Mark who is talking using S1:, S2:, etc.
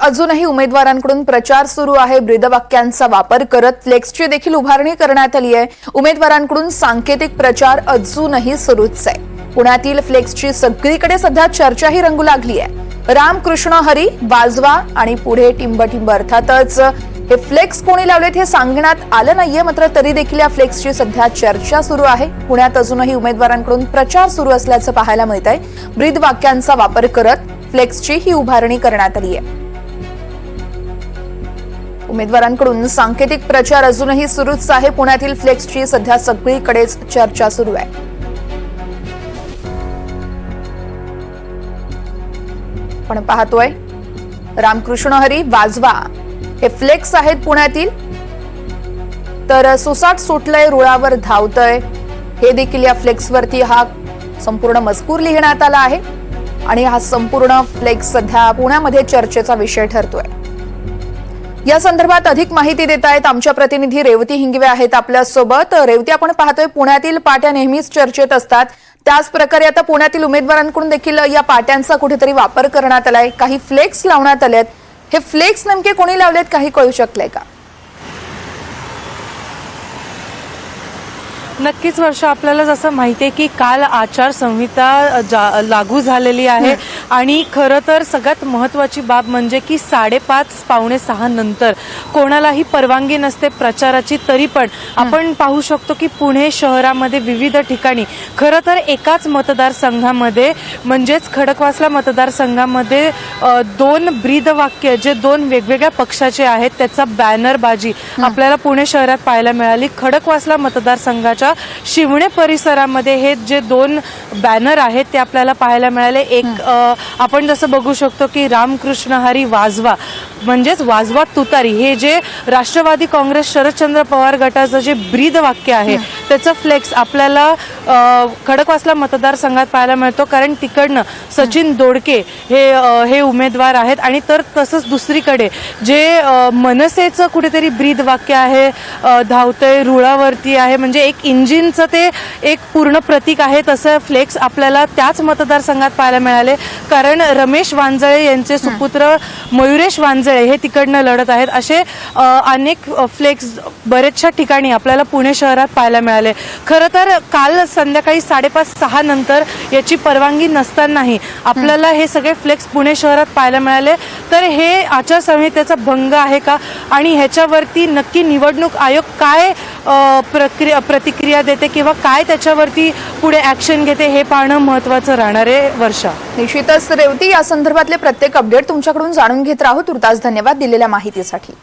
S1: अजूनही उमेदवारांकडून प्रचार सुरू आहे। ब्रीदवाक्यांचा वापर करत फ्लेक्सची देखील उभारणी करण्यात आली आहे। उमेदवारांकडून सांकेतिक प्रचार अजूनही सुरूच आहे। पुण्यातील फ्लेक्सची सगळीकडे सध्या चर्चाही रंगू लागली आहे। रामकृष्ण हरी, वाजवा आणि पुढे टिंब अर्थातच हे फ्लेक्स कोणी लावलेत हे सांगण्यात आलं नाहीये, मात्र तरी देखील या फ्लेक्सची सध्या चर्चा सुरू आहे। पुण्यात अजूनही उमेदवारांकडून प्रचार सुरू असल्याचं पाहायला मिळत आहे। ब्रीदवाक्यांचा वापर करत फ्लेक्सची ही उभारणी करण्यात आली आहे। उमेदवारांकडून सांकेतिक प्रचार अजूनही सुरूच आहे। पुण्यातील फ्लेक्सची सध्या सगळीकडेच चर्चा सुरू आहे। पण पाहतोय रामकृष्ण हरी, वाजवा हे फ्लेक्स आहेत पुण्यातील। तर सुसाट सुटलंय, रुळावर धावतय, हे देखील या फ्लेक्सवरती हा संपूर्ण मजकूर लिहिण्यात आला आहे आणि हा संपूर्ण फ्लेक्स सध्या पुण्यामध्ये चर्चेचा विषय ठरतोय। या संदर्भात अधिक माहिती देत आहेत आमच्या प्रतिनिधी रेवती हिंगवे आहेत आपल्यासोबत। रेवती, आपण पाहतोय पुण्यातील पाट्या नेहमीच चर्चेत असतात, त्याच प्रकारे आता पुण्यातील उमेदवारांकडून देखील या पाट्यांचा कुठेतरी वापर करण्यात आलाय, काही फ्लेक्स लावण्यात आलेत। हे फ्लेक्स नेमके कोणी लावलेत काही कळू शकलंय का?
S2: नक्कीच वर्ष, आपल्याला जसं माहिती आहे की काल आचारसंहिता लागू झालेली आहे आणि खरं तर सगळ्यात महत्त्वाची बाब म्हणजे की 5:30 पावणे 6 नंतर कोणालाही परवानगी नसते प्रचाराची। तरी पण आपण पाहू शकतो की पुणे शहरामध्ये विविध ठिकाणी खरं तर एकाच मतदारसंघामध्ये म्हणजेच खडकवासला मतदारसंघामध्ये 2 ब्रीदवाक्य जे 2 वेगवेगळ्या पक्षाचे आहेत त्याचा बॅनरबाजी आपल्याला पुणे शहरात पाहायला मिळाली। खडकवासला मतदारसंघाच्या शिवणे परिसरामध्ये हे जे 2 बॅनर आहेत ते आपल्याला पाहायला मिळाले। एक आपण जसं बघू शकतो की रामकृष्ण हरी, वाजवा म्हणजेच वाजवा तुतारी, हे जे राष्ट्रवादी काँग्रेस शरदचंद्र पवार गटाचं जे ब्रीदवाक्य आहे त्याचं फ्लेक्स आपल्याला खडकवासला मतदारसंघात पाहायला मिळतो, कारण तिकडनं सचिन दोडके हे उमेदवार आहेत। आणि तर तसंच दुसरीकडे जे मनसेचं कुठेतरी ब्रीदवाक्य आहे, धावतय, रुळावरती आहे, म्हणजे एक इंजिनचं ते एक पूर्ण प्रतीक आहे, तसं फ्लेक्स आपल्याला त्याच मतदारसंघात पाहायला मिळाले। कारण रमेश वांजळे यांचे सुपुत्र मयुरेश वांजळे हे तिकडनं लढत आहेत। असे अनेक फ्लेक्स बरेचशा ठिकाणी आपल्याला पुणे शहरात पाहायला मिळाले। खरं तर काल संध्याकाळी 5:30-6 नंतर याची परवानगी नसतानाही आपल्याला हे सगळे फ्लेक्स पुणे शहरात पाहायला मिळाले। तर हे आचारसंहितेचा भंग आहे का आणि ह्याच्यावरती नक्की निवडणूक आयोग काय प्रतिक्रिया देते किंवा काय त्याच्यावरती पुढे ऍक्शन घेते हे पाहणं महत्त्वाचं राहणार आहे। वर्षा,
S1: निश्चितच रेवती, या संदर्भातले प्रत्येक अपडेट तुमच्याकडून जाणून घेत राहू। तुर्तास धन्यवाद दिलेल्या माहितीसाठी।